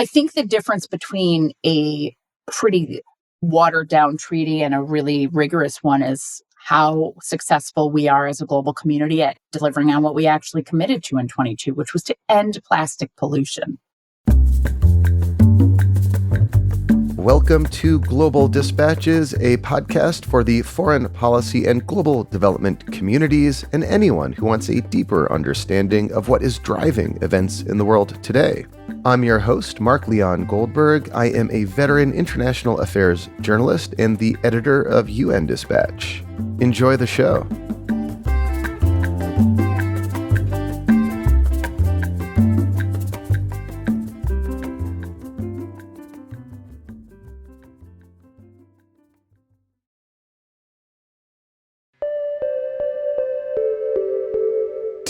I think the difference between a pretty watered down treaty and a really rigorous one is how successful we are as a global community at delivering on what we actually committed to in 22, which was to end plastic pollution. Welcome to Global Dispatches, a podcast for the foreign policy and global development communities and anyone who wants a deeper understanding of what is driving events in the world today. I'm your host, Mark Leon Goldberg. I am a veteran international affairs journalist and the editor of UN Dispatch. Enjoy the show.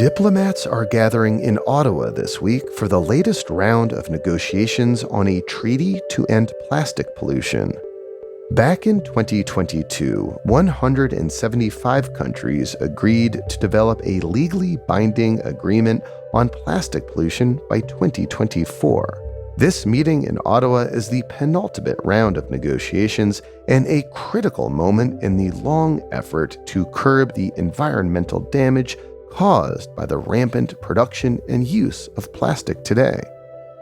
Diplomats are gathering in Ottawa this week for the latest round of negotiations on a treaty to end plastic pollution. Back in 2022, 175 countries agreed to develop a legally binding agreement on plastic pollution by 2024. This meeting in Ottawa is the penultimate round of negotiations and a critical moment in the long effort to curb the environmental damage caused by the rampant production and use of plastic today.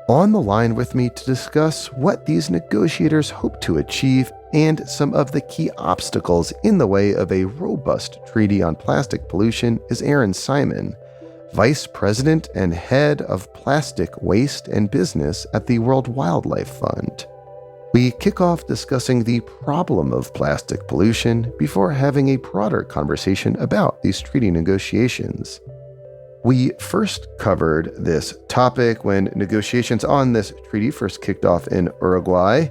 On the line with me to discuss what these negotiators hope to achieve and some of the key obstacles in the way of a robust treaty on plastic pollution is Erin Simon, Vice President and Head of Plastic Waste and Business at the World Wildlife Fund. We kick off discussing the problem of plastic pollution before having a broader conversation about these treaty negotiations. We first covered this topic when negotiations on this treaty first kicked off in Uruguay,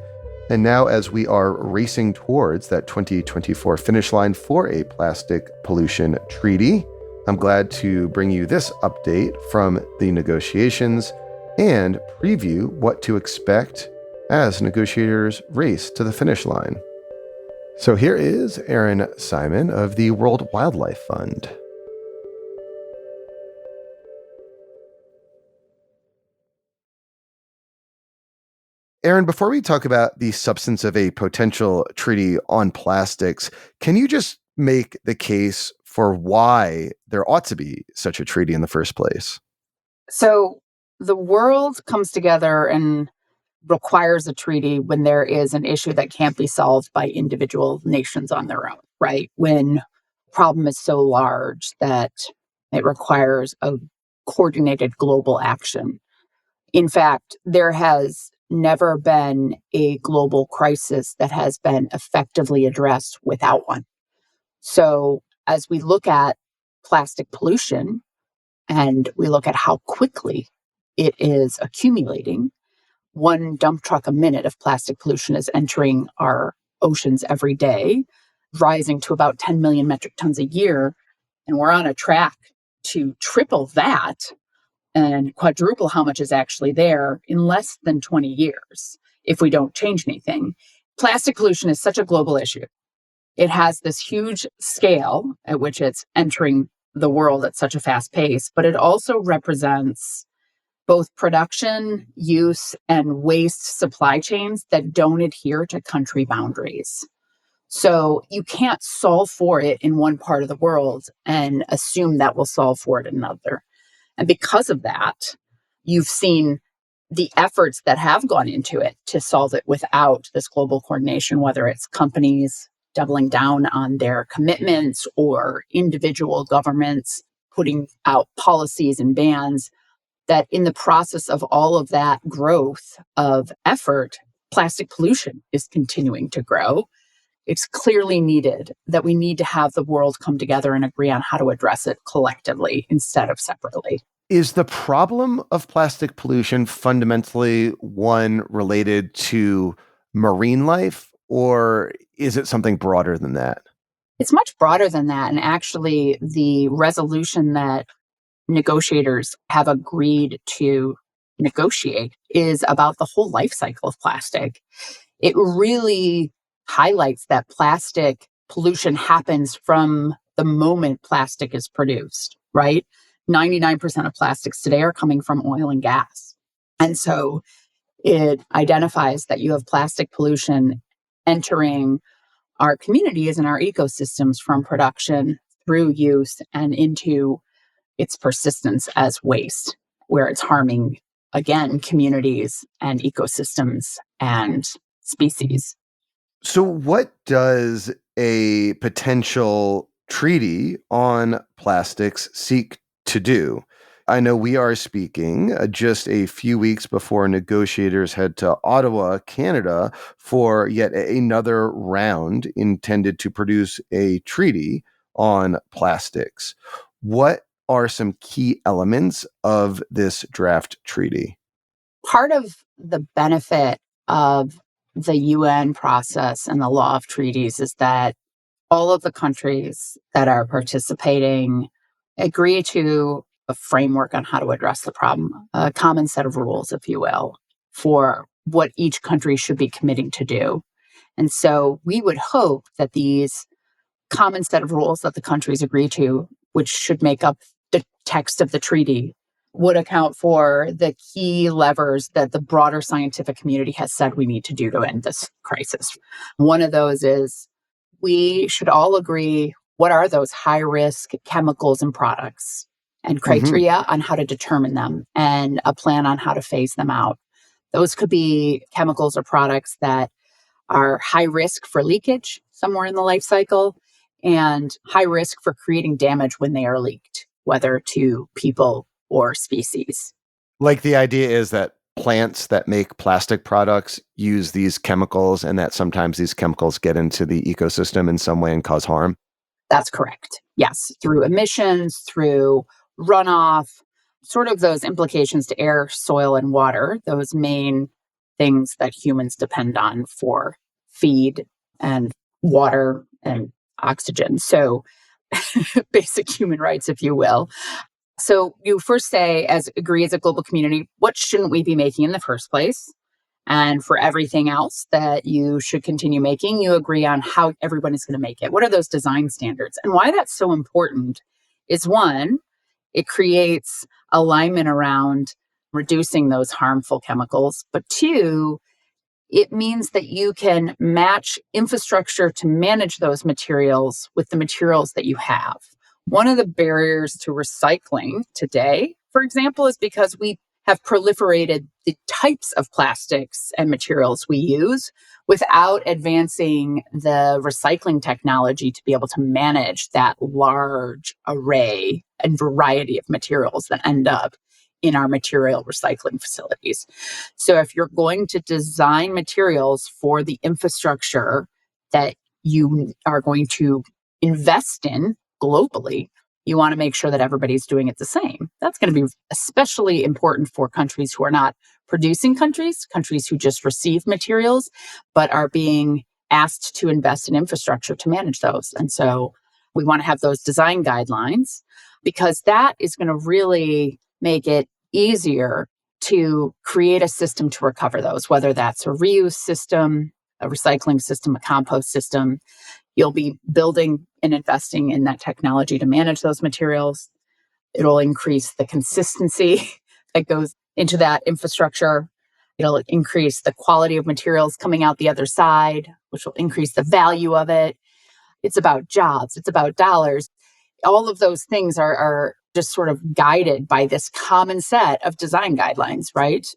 and now as we are racing towards that 2024 finish line for a plastic pollution treaty, I'm glad to bring you this update from the negotiations and preview what to expect as negotiators race to the finish line. So here is Erin Simon of the World Wildlife Fund. Erin, before we talk about the substance of a potential treaty on plastics, can you just make the case for why there ought to be such a treaty in the first place? So the world comes together and requires a treaty when there is an issue that can't be solved by individual nations on their own, right? When a problem is so large that it requires a coordinated global action. In fact, there has never been a global crisis that has been effectively addressed without one. So as we look at plastic pollution and we look at how quickly it is accumulating, one dump truck a minute of plastic pollution is entering our oceans every day, rising to about 10 million metric tons a year. And we're on a track to triple that and quadruple how much is actually there in less than 20 years if we don't change anything. Plastic pollution is such a global issue. It has this huge scale at which it's entering the world at such a fast pace, but it also represents both production, use, and waste supply chains that don't adhere to country boundaries. So you can't solve for it in one part of the world and assume that will solve for it in another. And because of that, you've seen the efforts that have gone into it to solve it without this global coordination, whether it's companies doubling down on their commitments or individual governments putting out policies and bans, that in the process of all of that growth of effort, plastic pollution is continuing to grow. It's clearly needed that we need to have the world come together and agree on how to address it collectively instead of separately. Is the problem of plastic pollution fundamentally one related to marine life, or is it something broader than that? It's much broader than that. And actually, the resolution that negotiators have agreed to negotiate is about the whole life cycle of plastic. It really highlights that plastic pollution happens from the moment plastic is produced, right? 99% of plastics today are coming from oil and gas. And so It identifies that you have plastic pollution entering our communities and our ecosystems from production through use and into its persistence as waste, where it's harming, again, communities and ecosystems and species. So, what does a potential treaty on plastics seek to do? I know we are speaking just a few weeks before negotiators head to Ottawa, Canada, for yet another round intended to produce a treaty on plastics. What are some key elements of this draft treaty? Part of the benefit of the UN process and the law of treaties is that all of the countries that are participating agree to a framework on how to address the problem, a common set of rules, if you will, for what each country should be committing to do. And so we would hope that these common set of rules that the countries agree to, which should make up the text of the treaty, would account for the key levers that the broader scientific community has said we need to do to end this crisis. One of those is we should all agree what are those high risk chemicals and products and Hmm. criteria on how to determine them and a plan on how to phase them out. Those could be chemicals or products that are high risk for leakage somewhere in the life cycle and high risk for creating damage when they are leaked, whether to people or species. Like the idea is that plants that make plastic products use these chemicals and that sometimes these chemicals get into the ecosystem in some way and cause harm. That's correct. Yes, through emissions, through runoff, sort of those implications to air, soil, and water, those main things that humans depend on for feed and water and oxygen. So, basic human rights, if you will. So, you first say, as agree as a global community, what shouldn't we be making in the first place? And for everything else that you should continue making, you agree on how everyone is going to make it. What are those design standards? And why that's so important is one, it creates alignment around reducing those harmful chemicals. But two, it means that you can match infrastructure to manage those materials with the materials that you have. One of the barriers to recycling today, for example, is because we have proliferated the types of plastics and materials we use without advancing the recycling technology to be able to manage that large array and variety of materials that end up in our material recycling facilities. So if you're going to design materials for the infrastructure that you are going to invest in globally, you want to make sure that everybody's doing it the same. That's going to be especially important for countries who are not producing countries who just receive materials, but are being asked to invest in infrastructure to manage those. And so we want to have those design guidelines because that is going to really make it easier to create a system to recover those, whether that's a reuse system, a recycling system, a compost system. You'll be building and investing in that technology to manage those materials. It'll increase the consistency that goes into that infrastructure. It'll increase the quality of materials coming out the other side, which will increase the value of it. It's about jobs, it's about dollars. All of those things are just sort of guided by this common set of design guidelines, right?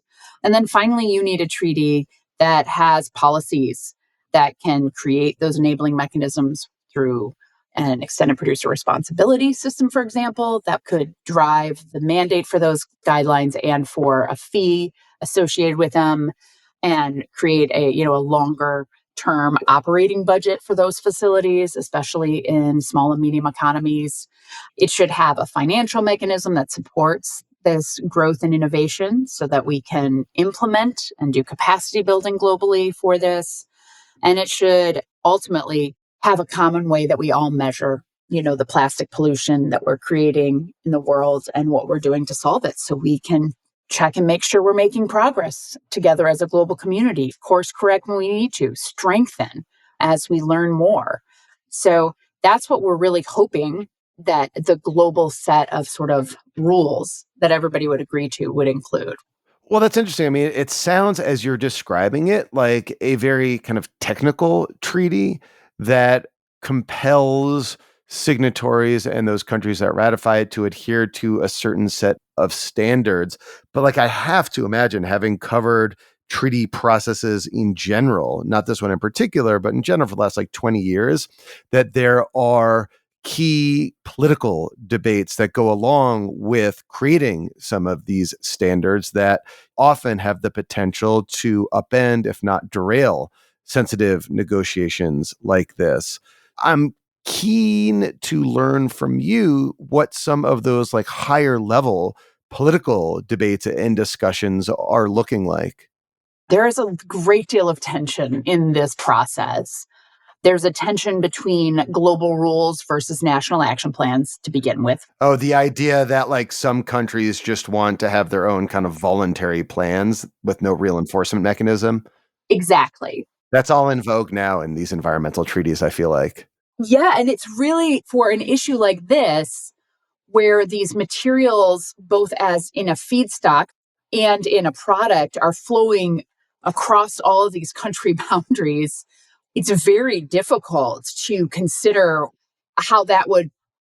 And then finally, you need a treaty that has policies that can create those enabling mechanisms through an extended producer responsibility system, for example, that could drive the mandate for those guidelines and for a fee associated with them and create a longer term operating budget for those facilities, especially in small and medium economies. It should have a financial mechanism that supports this growth and innovation so that we can implement and do capacity building globally for this. And it should ultimately have a common way that we all measure, the plastic pollution that we're creating in the world and what we're doing to solve it so we can check and make sure we're making progress together as a global community, course correct when we need to, strengthen as we learn more. So that's what we're really hoping that the global set of sort of rules that everybody would agree to would include. Well, that's interesting. I mean, it sounds as you're describing it like a very kind of technical treaty that compels signatories and those countries that ratify it to adhere to a certain set of standards. But like, I have to imagine, having covered treaty processes in general, not this one in particular, but in general for the last like 20 years, that there are key political debates that go along with creating some of these standards that often have the potential to upend, if not derail, sensitive negotiations like this. I'm keen to learn from you what some of those like higher level political debates and discussions are looking like. There is a great deal of tension in this process. There's a tension between global rules versus national action plans to begin with. Oh, the idea that like some countries just want to have their own kind of voluntary plans with no real enforcement mechanism. Exactly. That's all in vogue now in these environmental treaties, I feel like. Yeah, and it's really for an issue like this, where these materials, both as in a feedstock and in a product, are flowing across all of these country boundaries. It's very difficult to consider how that would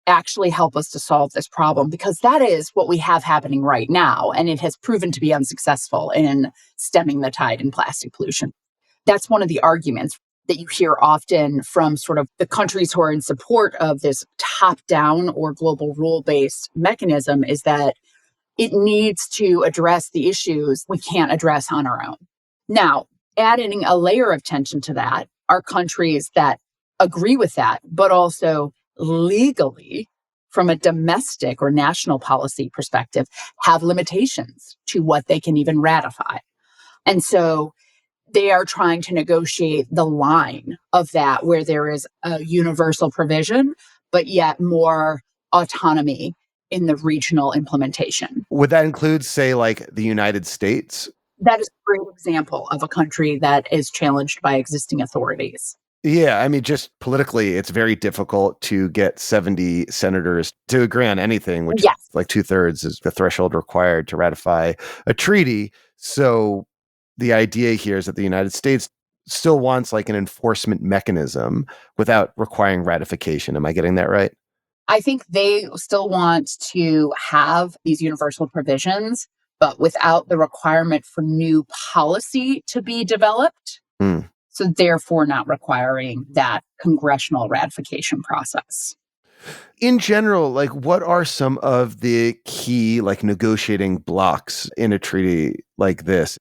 actually help us to solve this problem, because that is what we have happening right now. And it has proven to be unsuccessful in stemming the tide in plastic pollution. That's one of the arguments that you hear often from sort of the countries who are in support of this top down or global rule based mechanism, is that it needs to address the issues we can't address on our own. Now, adding a layer of tension to that are countries that agree with that, but also legally, from a domestic or national policy perspective, have limitations to what they can even ratify. And so they are trying to negotiate the line of that, where there is a universal provision, but yet more autonomy in the regional implementation. Would that include, say, like the United States? That is a great example of a country that is challenged by existing authorities. Yeah, I mean, just politically, it's very difficult to get 70 senators to agree on anything, which is Yes. like 2/3 is the threshold required to ratify a treaty. So the idea here is that the United States still wants like an enforcement mechanism without requiring ratification. Am I getting that right? I think they still want to have these universal provisions, but without the requirement for new policy to be developed. Hmm. So therefore not requiring that congressional ratification process. In general, like what are some of the key like negotiating blocks in a treaty like this?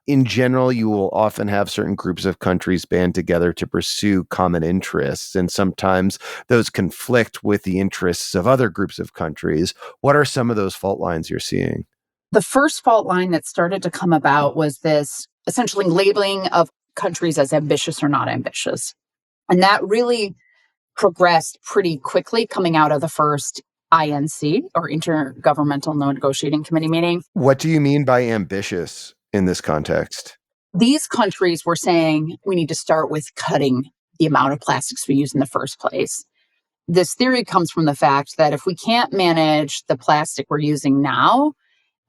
In general, you will often have certain groups of countries band together to pursue common interests, and sometimes those conflict with the interests of other groups of countries. What are some of those fault lines you're seeing? The first fault line that started to come about was this essentially labeling of countries as ambitious or not ambitious. And that really progressed pretty quickly coming out of the first INC, or Intergovernmental No Negotiating Committee meeting. What do you mean by ambitious in this context? These countries were saying we need to start with cutting the amount of plastics we use in the first place. This theory comes from the fact that if we can't manage the plastic we're using now,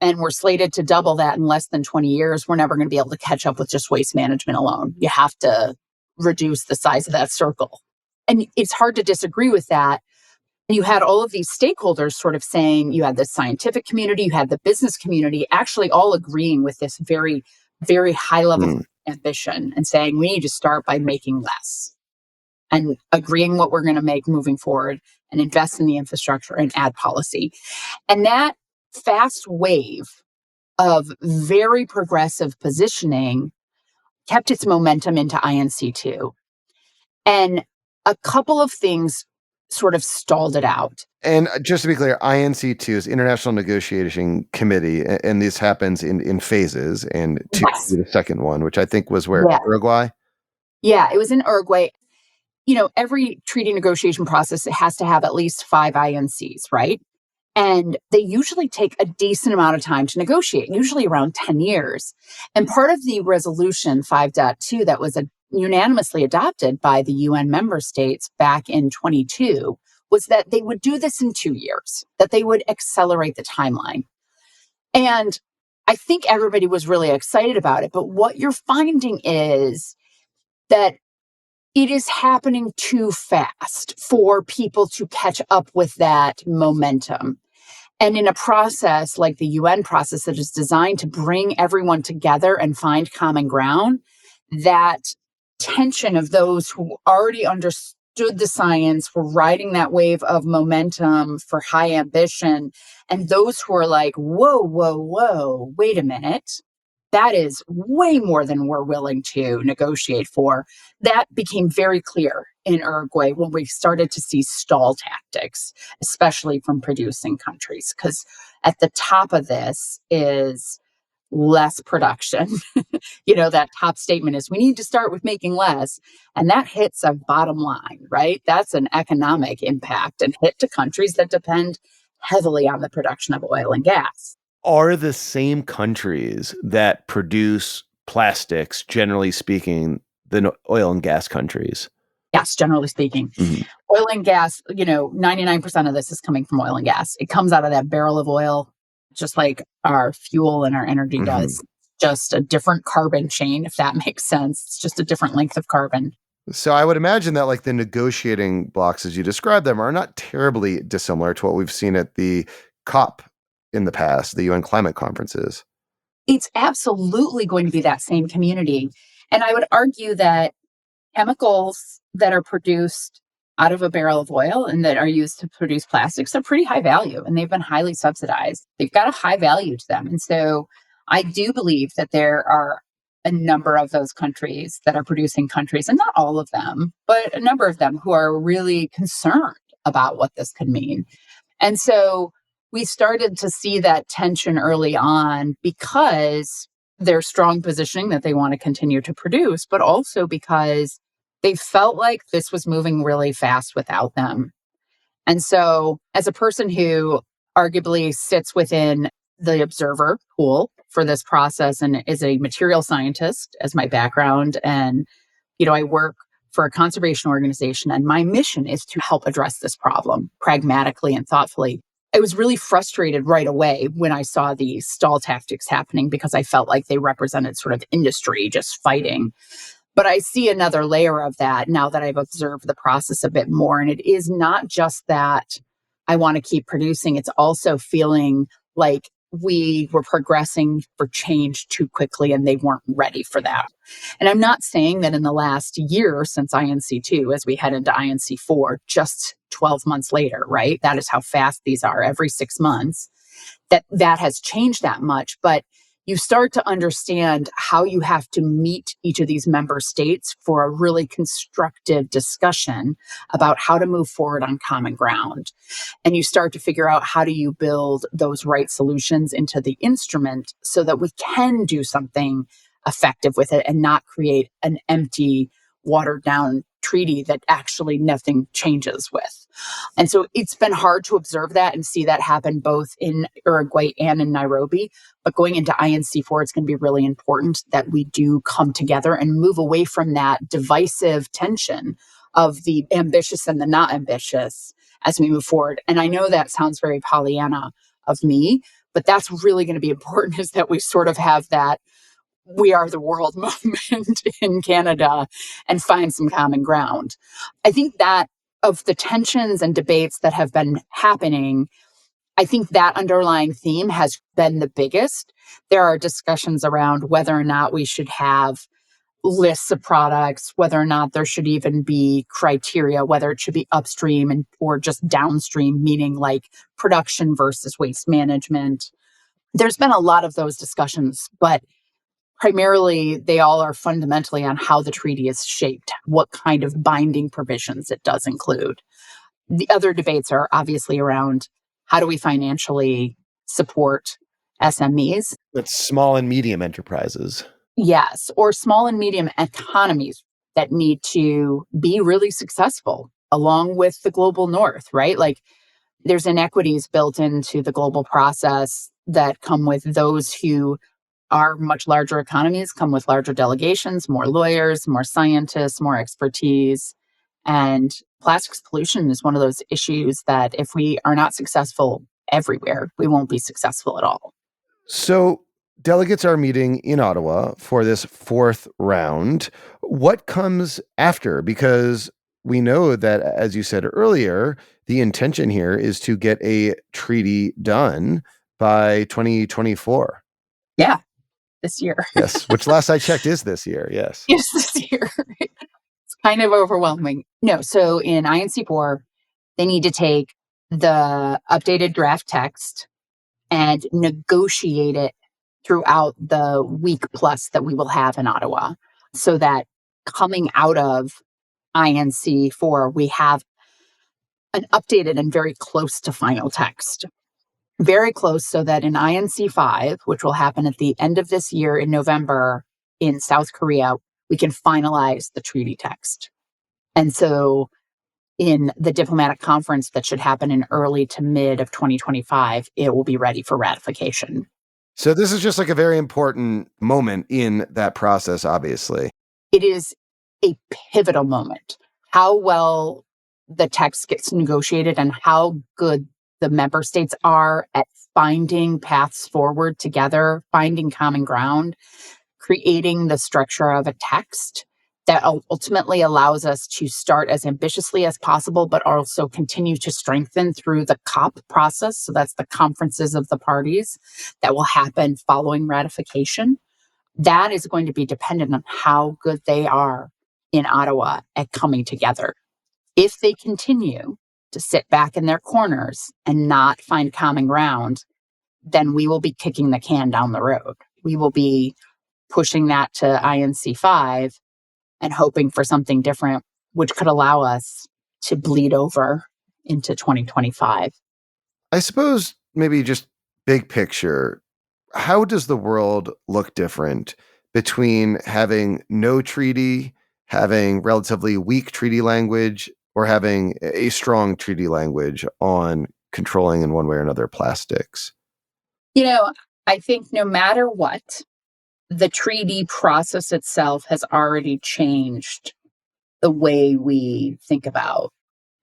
and we're slated to double that in less than 20 years, we're never going to be able to catch up with just waste management alone. You have to reduce the size of that circle. And it's hard to disagree with that. You had all of these stakeholders sort of saying, you had the scientific community, you had the business community actually all agreeing with this very, very high level Hmm. ambition, and saying we need to start by making less and agreeing what we're going to make moving forward and invest in the infrastructure and add policy. And that fast wave of very progressive positioning kept its momentum into INC2. And a couple of things sort of stalled it out. And just to be clear, INC2 is International Negotiating Committee, and this happens in phases, and two Yes. the second one, which I think was where Yeah. Uruguay. Yeah, it was in Uruguay. You know, every treaty negotiation process has to have at least 5 INCs, right? And they usually take a decent amount of time to negotiate, usually around 10 years. And part of the resolution 5.2 that was unanimously adopted by the UN member states back in 22 was that they would do this in 2 years, that they would accelerate the timeline. And I think everybody was really excited about it. But what you're finding is that it is happening too fast for people to catch up with that momentum. And in a process like the UN process that is designed to bring everyone together and find common ground, that tension of those who already understood the science were riding that wave of momentum for high ambition, and those who are like, whoa, whoa, whoa, wait a minute. That is way more than we're willing to negotiate for. That became very clear in Uruguay when we started to see stall tactics, especially from producing countries. Because at the top of this is less production. That top statement is we need to start with making less. And that hits a bottom line, right? That's an economic impact and hit to countries that depend heavily on the production of oil and gas. Are the same countries that produce plastics, generally speaking, the oil and gas countries? Yes, generally speaking. Mhm. Oil and gas, 99% of this is coming from oil and gas. It comes out of that barrel of oil, just like our fuel and our energy Mhm. does. Just a different carbon chain, if that makes sense. It's just a different length of carbon. So I would imagine that like the negotiating blocks as you describe them are not terribly dissimilar to what we've seen at the COP in the past, the UN climate conferences. It's absolutely going to be that same community. And I would argue that chemicals that are produced out of a barrel of oil and that are used to produce plastics are pretty high value, and they've been highly subsidized. They've got a high value to them. And so I do believe that there are a number of those countries that are producing countries, and not all of them, but a number of them who are really concerned about what this could mean. And so we started to see that tension early on because their strong positioning that they want to continue to produce, but also because they felt like this was moving really fast without them. And so, as a person who arguably sits within the observer pool for this process and is a material scientist as my background, and I work for a conservation organization, and my mission is to help address this problem pragmatically and thoughtfully. I was really frustrated right away when I saw these stall tactics happening because I felt like they represented sort of industry just fighting. But I see another layer of that now that I've observed the process a bit more. And it is not just that I want to keep producing, it's also feeling like we were progressing for change too quickly and they weren't ready for that. And I'm not saying that in the last year since INC2, as we head into INC4, just 12 months later, right? That is how fast these are every 6 months, that has changed that much. But you start to understand how you have to meet each of these member states for a really constructive discussion about how to move forward on common ground. And you start to figure out how do you build those right solutions into the instrument so that we can do something effective with it and not create an empty, watered down treaty that actually nothing changes with. And so it's been hard to observe that and see that happen both in Uruguay and in Nairobi. But going into INC4, it's going to be really important that we do come together and move away from that divisive tension of the ambitious and the not ambitious as we move forward. And I know that sounds very Pollyanna of me, but that's really going to be important, is that we sort of have that we are the world moment in Canada and find some common ground. I think that of the tensions and debates that have been happening, I think that underlying theme has been the biggest. There are discussions around whether or not we should have lists of products, whether or not there should even be criteria, whether it should be upstream or just downstream, meaning like production versus waste management. There's been a lot of those discussions, but primarily they all are fundamentally on how the treaty is shaped, what kind of binding provisions it does include. The other debates are obviously around how do we financially support SMEs? That's small and medium enterprises. Yes, or small and medium economies that need to be really successful along with the global north, right? Like there's inequities built into the global process that come with those who are much larger economies, come with larger delegations, more lawyers, more scientists, more expertise. And plastics pollution is one of those issues that if we are not successful everywhere, we won't be successful at all. So delegates are meeting in Ottawa for this fourth round. What comes after? Because we know that, as you said earlier, the intention here is to get a treaty done by 2024. Yeah, this year. Yes, which last I checked is this year. Yes. Yes, this year. It's kind of overwhelming. No, so in INC4, they need to take the updated draft text and negotiate it throughout the week plus that we will have in Ottawa, so that coming out of INC4, we have an updated and very close to final text. Very close, so that in INC5, which will happen at the end of this year in November in South Korea, we can finalize the treaty text. And so in the diplomatic conference that should happen in early to mid of 2025, it will be ready for ratification. So this is just like a very important moment in that process, obviously. It is a pivotal moment. How well the text gets negotiated and how good the member states are at finding paths forward together, finding common ground, creating the structure of a text that ultimately allows us to start as ambitiously as possible, but also continue to strengthen through the COP process. So that's the conferences of the parties that will happen following ratification. That is going to be dependent on how good they are in Ottawa at coming together. If they continue to sit back in their corners and not find common ground, then we will be kicking the can down the road. We will be pushing that to INC5 and hoping for something different, which could allow us to bleed over into 2025. I suppose maybe just big picture, how does the world look different between having no treaty, having relatively weak treaty language, or having a strong treaty language on controlling in one way or another plastics? You know, I think no matter what, the treaty process itself has already changed the way we think about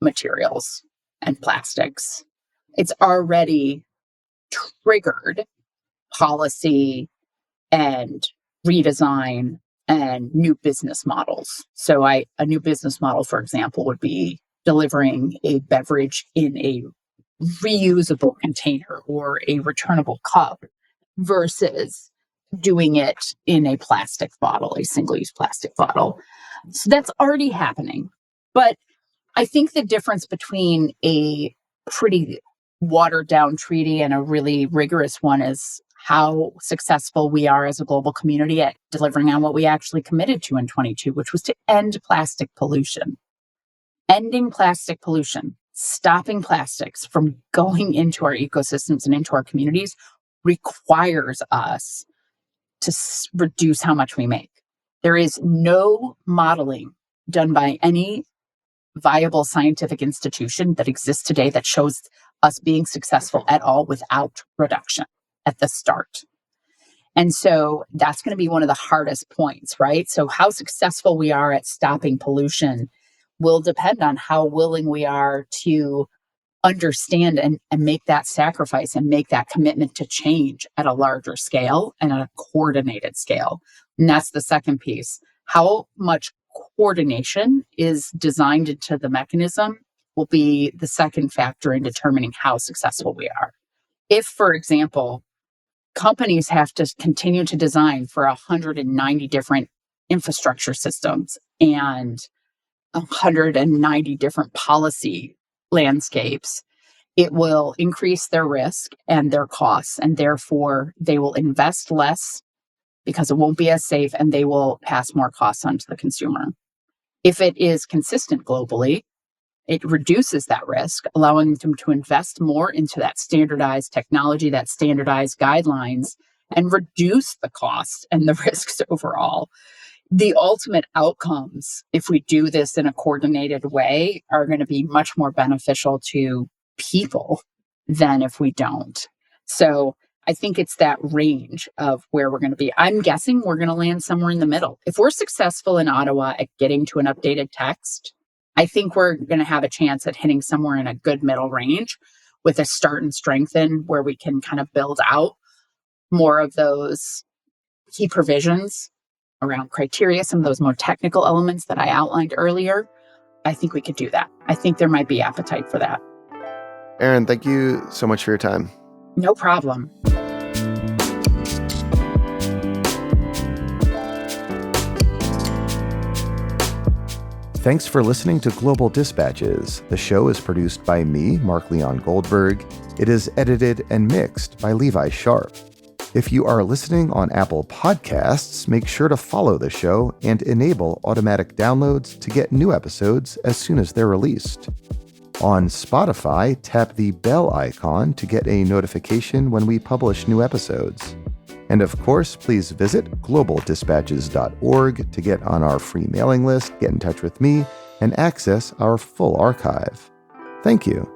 materials and plastics. It's already triggered policy and redesign and new business models. So a new business model, for example, would be delivering a beverage in a reusable container or a returnable cup versus doing it in a plastic bottle, a single-use plastic bottle. So that's already happening. But I think the difference between a pretty watered down treaty and a really rigorous one is how successful we are as a global community at delivering on what we actually committed to in 22, which was to end plastic pollution. Ending plastic pollution, stopping plastics from going into our ecosystems and into our communities requires us to reduce how much we make. There is no modeling done by any viable scientific institution that exists today that shows us being successful at all without reduction at the start. And so that's going to be one of the hardest points, right? So how successful we are at stopping pollution will depend on how willing we are to understand and make that sacrifice and make that commitment to change at a larger scale and at a coordinated scale. And that's the second piece. How much coordination is designed into the mechanism will be the second factor in determining how successful we are. If, for example, companies have to continue to design for 190 different infrastructure systems and 190 different policy landscapes, it will increase their risk and their costs, and therefore they will invest less because it won't be as safe, and they will pass more costs on to the consumer. If it is consistent globally, it reduces that risk, allowing them to invest more into that standardized technology, that standardized guidelines, and reduce the costs and the risks overall. The ultimate outcomes, if we do this in a coordinated way, are going to be much more beneficial to people than if we don't. So I think it's that range of where we're going to be. I'm guessing we're going to land somewhere in the middle. If we're successful in Ottawa at getting to an updated text, I think we're going to have a chance at hitting somewhere in a good middle range with a start and strengthen where we can kind of build out. more of those key provisions around criteria, some of those more technical elements that I outlined earlier, I think we could do that. I think there might be appetite for that. Erin, thank you so much for your time. No problem. Thanks for listening to Global Dispatches. The show is produced by me, Mark Leon Goldberg. It is edited and mixed by Levi Sharp. If you are listening on Apple Podcasts, make sure to follow the show and enable automatic downloads to get new episodes as soon as they're released. On Spotify, tap the bell icon to get a notification when we publish new episodes. And of course, please visit globaldispatches.org to get on our free mailing list, get in touch with me, and access our full archive. Thank you.